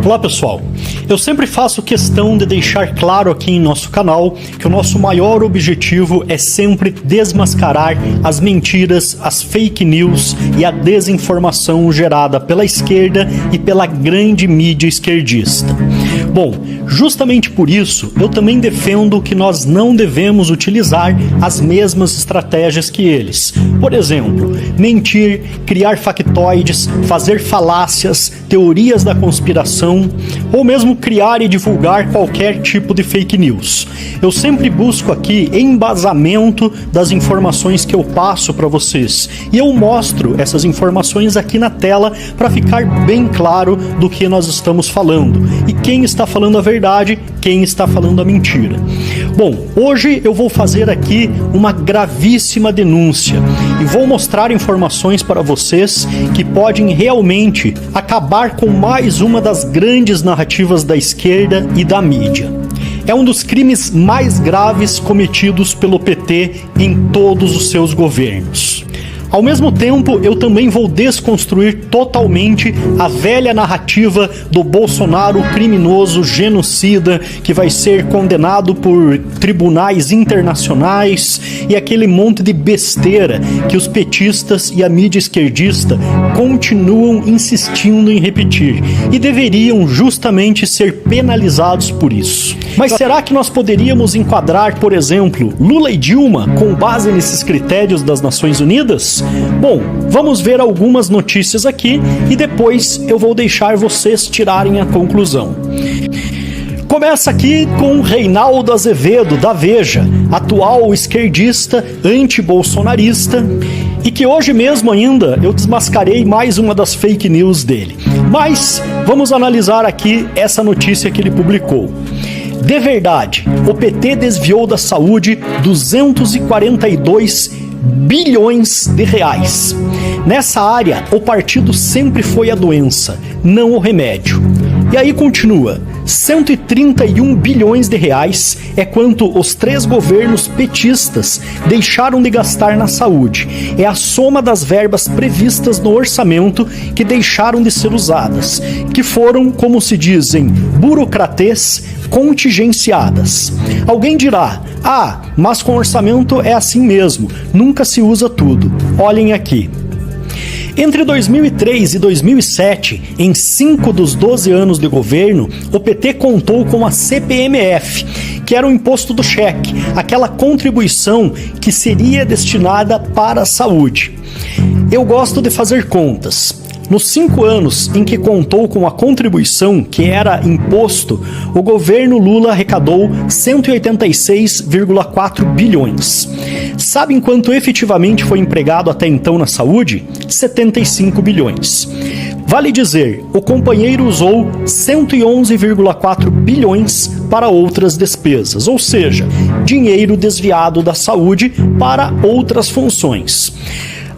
Olá pessoal, eu sempre faço questão de deixar claro aqui em nosso canal que o nosso maior objetivo é sempre desmascarar as mentiras, as fake news e a desinformação gerada pela esquerda e pela grande mídia esquerdista. Bom, justamente por isso eu também defendo que nós não devemos utilizar as mesmas estratégias que eles. Por exemplo, mentir, criar factoides, fazer falácias, teorias da conspiração, ou mesmo criar e divulgar qualquer tipo de fake news. Eu sempre busco aqui embasamento das informações que eu passo para vocês e eu mostro essas informações aqui na tela para ficar bem claro do que nós estamos falando e quem está falando a verdade, quem está falando a mentira. Bom, hoje eu vou fazer aqui uma gravíssima denúncia e vou mostrar informações para vocês que podem realmente acabar com mais uma das grandes narrativas da esquerda e da mídia. É um dos crimes mais graves cometidos pelo PT em todos os seus governos. Ao mesmo tempo, eu também vou desconstruir totalmente a velha narrativa do Bolsonaro criminoso genocida que vai ser condenado por tribunais internacionais e aquele monte de besteira que os petistas e a mídia esquerdista continuam insistindo em repetir e deveriam justamente ser penalizados por isso. Mas será que nós poderíamos enquadrar, por exemplo, Lula e Dilma com base nesses critérios das Nações Unidas? Bom, vamos ver algumas notícias aqui e depois eu vou deixar vocês tirarem a conclusão. Começa aqui com Reinaldo Azevedo, da Veja, atual esquerdista anti-bolsonarista, e que hoje mesmo ainda eu desmascarei mais uma das fake news dele. Mas vamos analisar aqui essa notícia que ele publicou. De verdade, o PT desviou da saúde 242 bilhões de reais. Nessa área, o partido sempre foi a doença, não o remédio. E aí continua, 131 bilhões de reais é quanto os 3 governos petistas deixaram de gastar na saúde. É a soma das verbas previstas no orçamento que deixaram de ser usadas, que foram, como se dizem, burocratês, contingenciadas. Alguém dirá, mas com orçamento é assim mesmo, nunca se usa tudo. Olhem aqui. Entre 2003 e 2007, em 5 dos 12 anos de governo, o PT contou com a CPMF, que era o imposto do cheque, aquela contribuição que seria destinada para a saúde. Eu gosto de fazer contas. Nos 5 anos em que contou com a contribuição, que era imposto, o governo Lula arrecadou 186,4 bilhões. Sabem quanto efetivamente foi empregado até então na saúde? 75 bilhões. Vale dizer, o companheiro usou 111,4 bilhões para outras despesas, ou seja, dinheiro desviado da saúde para outras funções.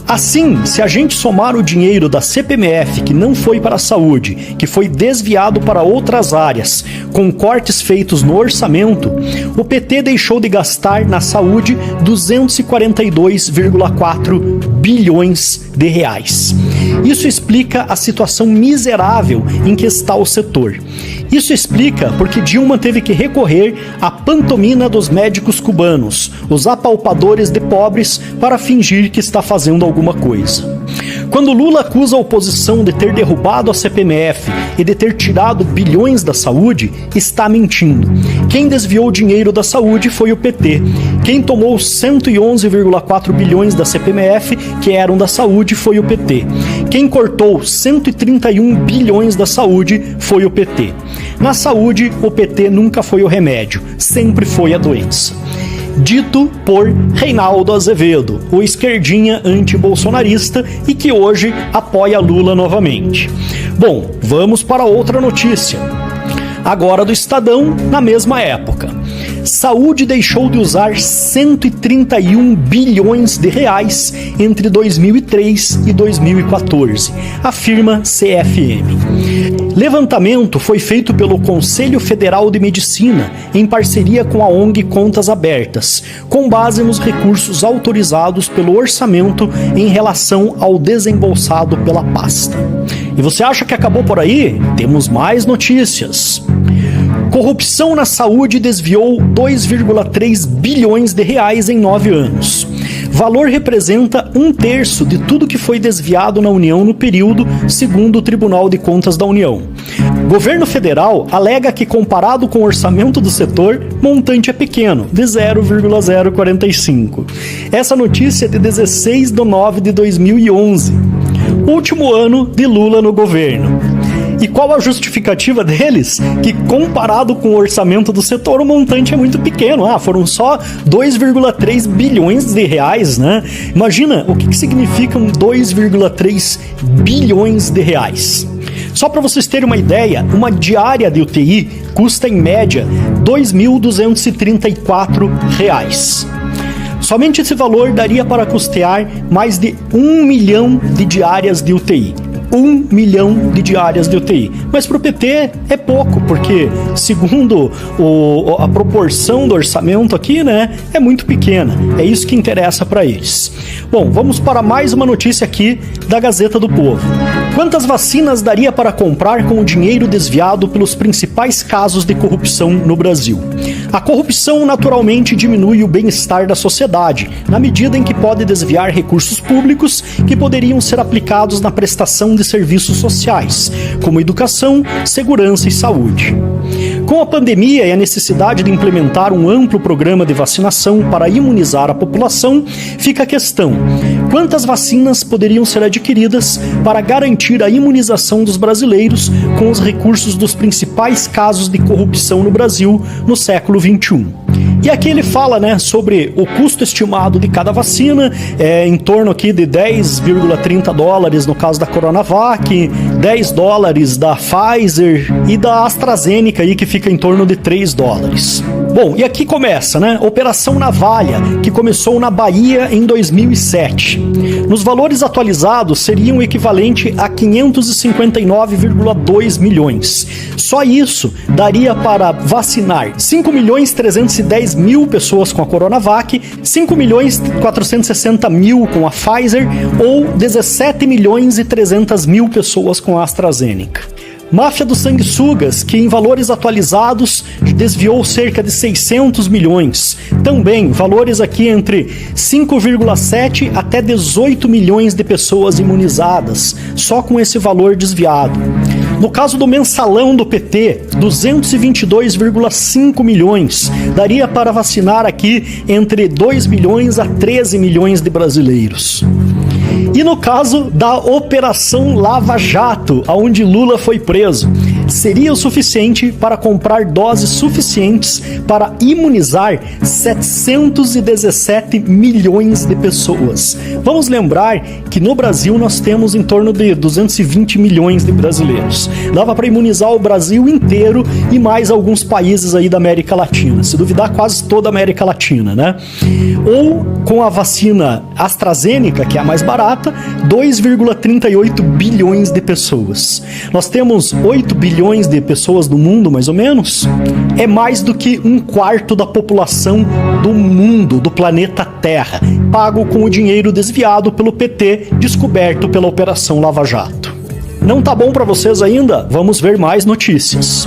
Assim, se a gente somar o dinheiro da CPMF que não foi para a saúde, que foi desviado para outras áreas, com cortes feitos no orçamento, o PT deixou de gastar na saúde 242,4 bilhões de reais. Isso explica a situação miserável em que está o setor. Isso explica porque Dilma teve que recorrer à pantomima dos médicos cubanos, os apalpadores de pobres, para fingir que está fazendo alguma coisa. Quando Lula acusa a oposição de ter derrubado a CPMF e de ter tirado bilhões da saúde, está mentindo. Quem desviou o dinheiro da saúde foi o PT. Quem tomou 111,4 bilhões da CPMF, que eram da saúde, foi o PT. Quem cortou 131 bilhões da saúde foi o PT. Na saúde, o PT nunca foi o remédio, sempre foi a doença. Dito por Reinaldo Azevedo, o esquerdinha anti-bolsonarista e que hoje apoia Lula novamente. Bom, vamos para outra notícia. Agora do Estadão, na mesma época. Saúde deixou de usar 131 bilhões de reais entre 2003 e 2014, afirma CFM. Levantamento foi feito pelo Conselho Federal de Medicina, em parceria com a ONG Contas Abertas, com base nos recursos autorizados pelo orçamento em relação ao desembolsado pela pasta. E você acha que acabou por aí? Temos mais notícias. Corrupção na saúde desviou 2,3 bilhões de reais em 9 anos. Valor representa 1/3 de tudo que foi desviado na União no período, segundo o Tribunal de Contas da União. Governo federal alega que, comparado com o orçamento do setor, montante é pequeno, de 0,045. Essa notícia é de 16 de 9 de 2011, último ano de Lula no governo. E qual a justificativa deles? Que, comparado com o orçamento do setor, o montante é muito pequeno. Foram só 2,3 bilhões de reais, né? Imagina o que significam 2,3 bilhões de reais. Só para vocês terem uma ideia, uma diária de UTI custa, em média, R$ 2.234. Somente esse valor daria para custear mais de 1 milhão de diárias de UTI. 1 milhão de diárias de UTI. Mas para o PT é pouco, porque, segundo a proporção do orçamento aqui, né, é muito pequena. É isso que interessa para eles. Bom, vamos para mais uma notícia aqui da Gazeta do Povo. Quantas vacinas daria para comprar com o dinheiro desviado pelos principais casos de corrupção no Brasil? A corrupção naturalmente diminui o bem-estar da sociedade, na medida em que pode desviar recursos públicos que poderiam ser aplicados na prestação de serviços sociais, como educação, segurança e saúde. Com a pandemia e a necessidade de implementar um amplo programa de vacinação para imunizar a população, fica a questão: quantas vacinas poderiam ser adquiridas para garantir a imunização dos brasileiros com os recursos dos principais casos de corrupção no Brasil no século XXI? E aqui ele fala, né, sobre o custo estimado de cada vacina, em torno aqui de $10,30 no caso da Coronavac, $10 da Pfizer e da AstraZeneca aí, que fica em torno de $3. Bom, e aqui começa, né, Operação Navalha, que começou na Bahia em 2007. Nos valores atualizados, seria um equivalente a 559,2 milhões. Só isso daria para vacinar 5.310.000 pessoas com a Coronavac, 5.460.000 com a Pfizer ou 17.300.000 pessoas com a AstraZeneca. Máfia dos sanguessugas, que em valores atualizados desviou cerca de 600 milhões. Também valores aqui entre 5,7 até 18 milhões de pessoas imunizadas, só com esse valor desviado. No caso do mensalão do PT, 222,5 milhões. Daria para vacinar aqui entre 2 milhões a 13 milhões de brasileiros. E no caso da Operação Lava Jato, onde Lula foi preso, seria o suficiente para comprar doses suficientes para imunizar 717 milhões de pessoas. Vamos lembrar que no Brasil nós temos em torno de 220 milhões de brasileiros. Dava para imunizar o Brasil inteiro e mais alguns países aí da América Latina. Se duvidar, quase toda a América Latina, né? Ou com a vacina AstraZeneca, que é a mais barata, 2,38 bilhões de pessoas. Nós temos 8 bilhões de pessoas no mundo, mais ou menos. É mais do que 1/4 da população do mundo, do planeta Terra, pago com o dinheiro desviado pelo PT, descoberto pela Operação Lava Jato. Não tá bom para vocês ainda? Vamos ver mais notícias.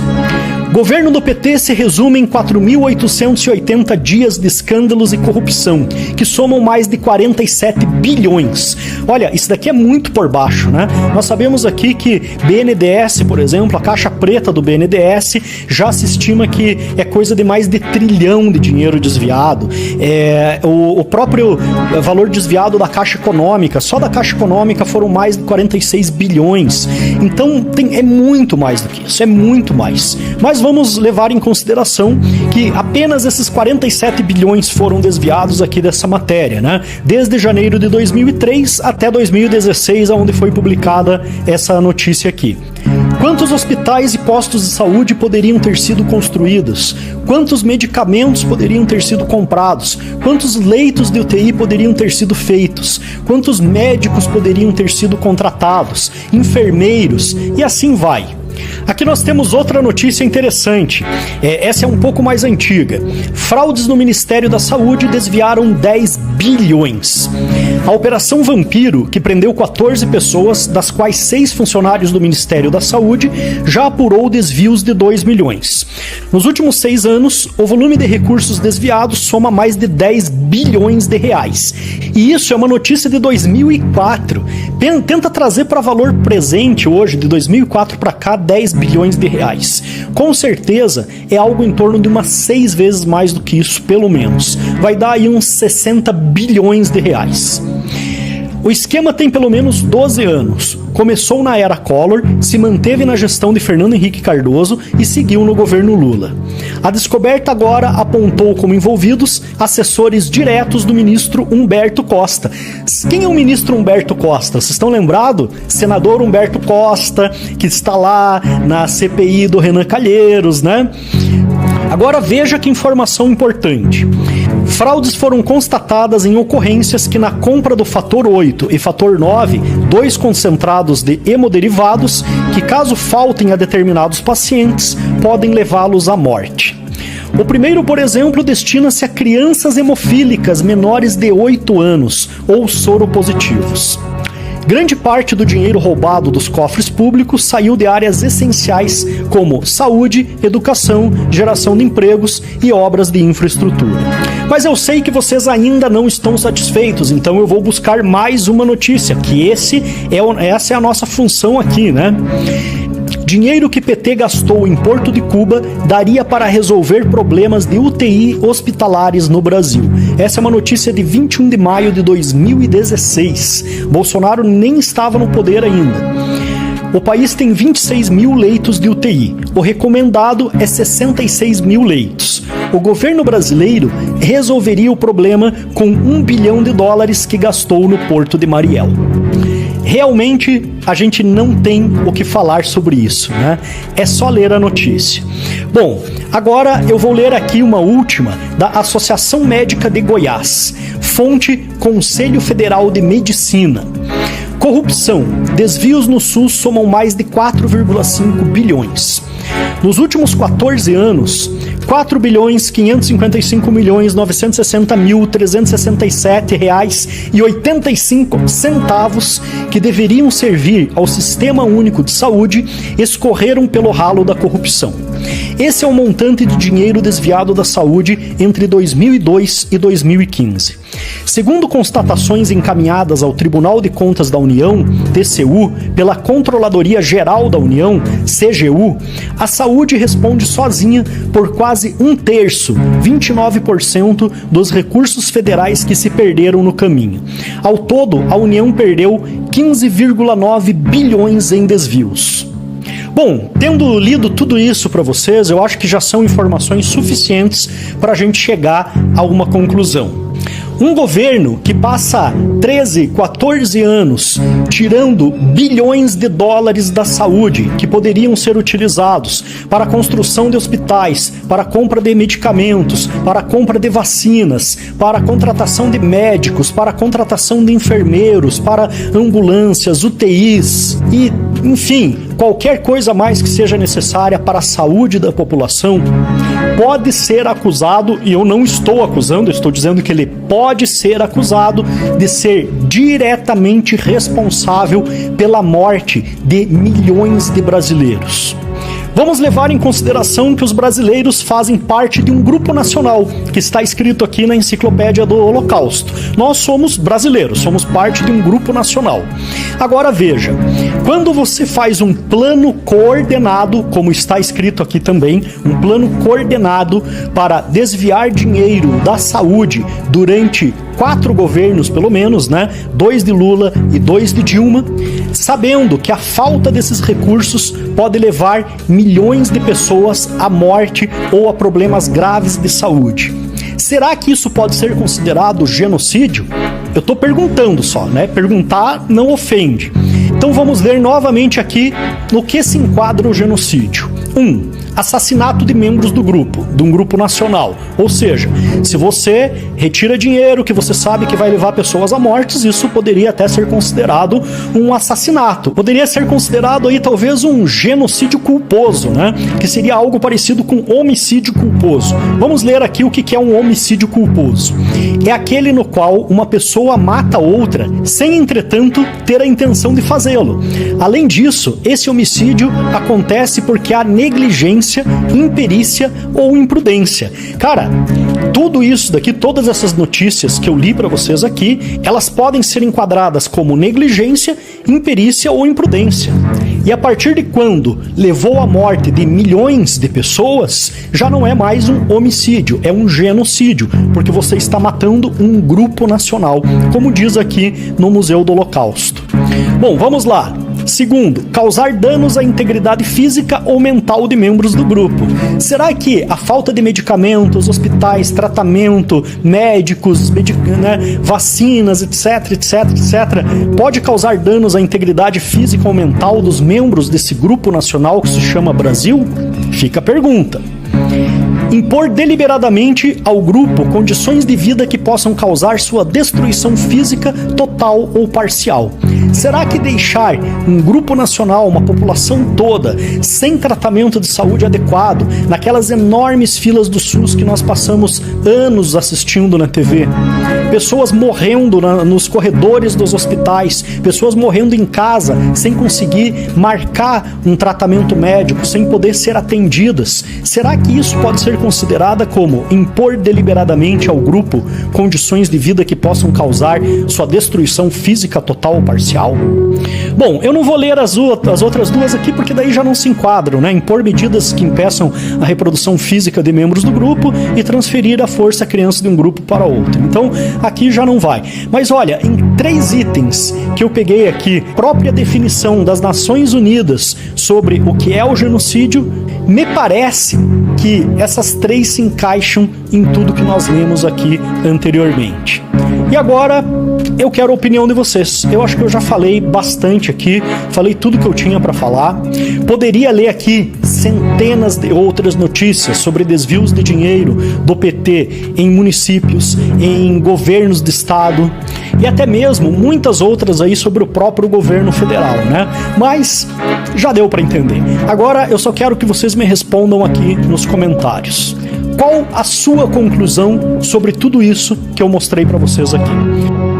Governo do PT se resume em 4.880 dias de escândalos e corrupção, que somam mais de 47 bilhões. Olha, isso daqui é muito por baixo, né? Nós sabemos aqui que BNDES, por exemplo, a caixa preta do BNDES, já se estima que é coisa de mais de trilhão de dinheiro desviado. O próprio valor desviado da Caixa Econômica, só da Caixa Econômica foram mais de 46 bilhões. Então, é muito mais do que isso, é muito mais. Mas vamos levar em consideração que apenas esses 47 bilhões foram desviados aqui dessa matéria, né? Desde janeiro de 2003 até 2016, onde foi publicada essa notícia aqui. Quantos hospitais e postos de saúde poderiam ter sido construídos? Quantos medicamentos poderiam ter sido comprados? Quantos leitos de UTI poderiam ter sido feitos? Quantos médicos poderiam ter sido contratados? Enfermeiros? E assim vai. Aqui nós temos outra notícia interessante. Essa é um pouco mais antiga. Fraudes no Ministério da Saúde desviaram 10 bilhões. A Operação Vampiro, que prendeu 14 pessoas, das quais 6 funcionários do Ministério da Saúde, já apurou desvios de 2 milhões. Nos últimos 6 anos, o volume de recursos desviados soma mais de 10 bilhões de reais. E isso é uma notícia de 2004. Tenta trazer para valor presente hoje, de 2004 para cá, 10 bilhões de reais. Com certeza é algo em torno de umas 6 vezes mais do que isso, pelo menos. Vai dar aí uns 60 bilhões de reais. O esquema tem pelo menos 12 anos. Começou na era Collor, se manteve na gestão de Fernando Henrique Cardoso e seguiu no governo Lula. A descoberta agora apontou como envolvidos assessores diretos do ministro Humberto Costa. Quem é o ministro Humberto Costa? Vocês estão lembrados? Senador Humberto Costa, que está lá na CPI do Renan Calheiros, né? Agora veja que informação importante. Fraudes foram constatadas em ocorrências que na compra do fator 8 e fator 9, 2 concentrados de hemoderivados, que caso faltem a determinados pacientes, podem levá-los à morte. O primeiro, por exemplo, destina-se a crianças hemofílicas menores de 8 anos ou soropositivos. Grande parte do dinheiro roubado dos cofres públicos saiu de áreas essenciais como saúde, educação, geração de empregos e obras de infraestrutura. Mas eu sei que vocês ainda não estão satisfeitos, então eu vou buscar mais uma notícia, que essa é a nossa função aqui, né? Dinheiro que PT gastou em Porto de Cuba daria para resolver problemas de UTI hospitalares no Brasil. Essa é uma notícia de 21 de maio de 2016. Bolsonaro nem estava no poder ainda. O país tem 26 mil leitos de UTI. O recomendado é 66 mil leitos. O governo brasileiro resolveria o problema com $1 bilhão que gastou no Porto de Mariel. Realmente, a gente não tem o que falar sobre isso, né? É só ler a notícia. Bom, agora eu vou ler aqui uma última da Associação Médica de Goiás. Fonte: Conselho Federal de Medicina. Corrupção. Desvios no SUS somam mais de 4,5 bilhões. Nos últimos 14 anos, 4.555.960.367 reais e 85 centavos que deveriam servir ao Sistema Único de Saúde escorreram pelo ralo da corrupção. Esse é o montante de dinheiro desviado da saúde entre 2002 e 2015. Segundo constatações encaminhadas ao Tribunal de Contas da União, TCU, pela Controladoria Geral da União, CGU, a saúde responde sozinha por quase 1/3, 29% dos recursos federais que se perderam no caminho. Ao todo, a União perdeu 15,9 bilhões em desvios. Bom, tendo lido tudo isso para vocês, eu acho que já são informações suficientes para a gente chegar a uma conclusão. Um governo que passa 13, 14 anos tirando bilhões de dólares da saúde que poderiam ser utilizados para a construção de hospitais, para a compra de medicamentos, para a compra de vacinas, para a contratação de médicos, para a contratação de enfermeiros, para ambulâncias, UTIs e, enfim, qualquer coisa mais que seja necessária para a saúde da população, pode ser acusado, e eu não estou acusando, estou dizendo que ele pode ser acusado de ser diretamente responsável pela morte de milhões de brasileiros. Vamos levar em consideração que os brasileiros fazem parte de um grupo nacional, que está escrito aqui na enciclopédia do Holocausto. Nós somos brasileiros, somos parte de um grupo nacional. Agora veja, quando você faz um plano coordenado, como está escrito aqui também, um plano coordenado para desviar dinheiro da saúde durante 4 governos, pelo menos, né? 2 de Lula e 2 de Dilma, sabendo que a falta desses recursos pode levar milhões de pessoas à morte ou a problemas graves de saúde. Será que isso pode ser considerado genocídio? Eu estou perguntando só, né? Perguntar não ofende. Então vamos ver novamente aqui no que se enquadra o genocídio. 1. assassinato de membros do grupo, de um grupo nacional. Ou seja, se você retira dinheiro que você sabe que vai levar pessoas à morte, isso poderia até ser considerado um assassinato. Poderia ser considerado aí talvez um genocídio culposo, né? Que seria algo parecido com homicídio culposo. Vamos ler aqui o que é um homicídio culposo. É aquele no qual uma pessoa mata outra sem, entretanto, ter a intenção de fazê-lo. Além disso, esse homicídio acontece porque há negligência, imperícia ou imprudência. Cara, tudo isso daqui, todas essas notícias que eu li para vocês aqui, elas podem ser enquadradas como negligência, imperícia ou imprudência. E a partir de quando levou à morte de milhões de pessoas, já não é mais um homicídio, é um genocídio, porque você está matando um grupo nacional, como diz aqui no Museu do Holocausto. Bom, vamos lá. Segundo, causar danos à integridade física ou mental de membros do grupo. Será que a falta de medicamentos, hospitais, tratamento, médicos, vacinas, etc, pode causar danos à integridade física ou mental dos membros desse grupo nacional que se chama Brasil? Fica a pergunta. Impor deliberadamente ao grupo condições de vida que possam causar sua destruição física total ou parcial. Será que deixar um grupo nacional, uma população toda, sem tratamento de saúde adequado, naquelas enormes filas do SUS que nós passamos anos assistindo na TV, pessoas morrendo nos corredores dos hospitais, pessoas morrendo em casa sem conseguir marcar um tratamento médico, sem poder ser atendidas, será que isso pode ser considerada como impor deliberadamente ao grupo condições de vida que possam causar sua destruição física total ou parcial? Bom, eu não vou ler as outras duas aqui porque daí já não se enquadram, né? Impor medidas que impeçam a reprodução física de membros do grupo e transferir a força a criança de um grupo para outro. Então, aqui já não vai. Mas olha, em 3 itens que eu peguei aqui, própria definição das Nações Unidas sobre o que é o genocídio, me parece que essas 3 se encaixam em tudo que nós lemos aqui anteriormente. E agora, eu quero a opinião de vocês. Eu acho que eu já falei bastante aqui, falei tudo que eu tinha para falar. Poderia ler aqui centenas de outras notícias sobre desvios de dinheiro do PT em municípios, em governos de estado e até mesmo muitas outras aí sobre o próprio governo federal, né? Mas já deu para entender. Agora eu só quero que vocês me respondam aqui nos comentários. Qual a sua conclusão sobre tudo isso que eu mostrei para vocês aqui?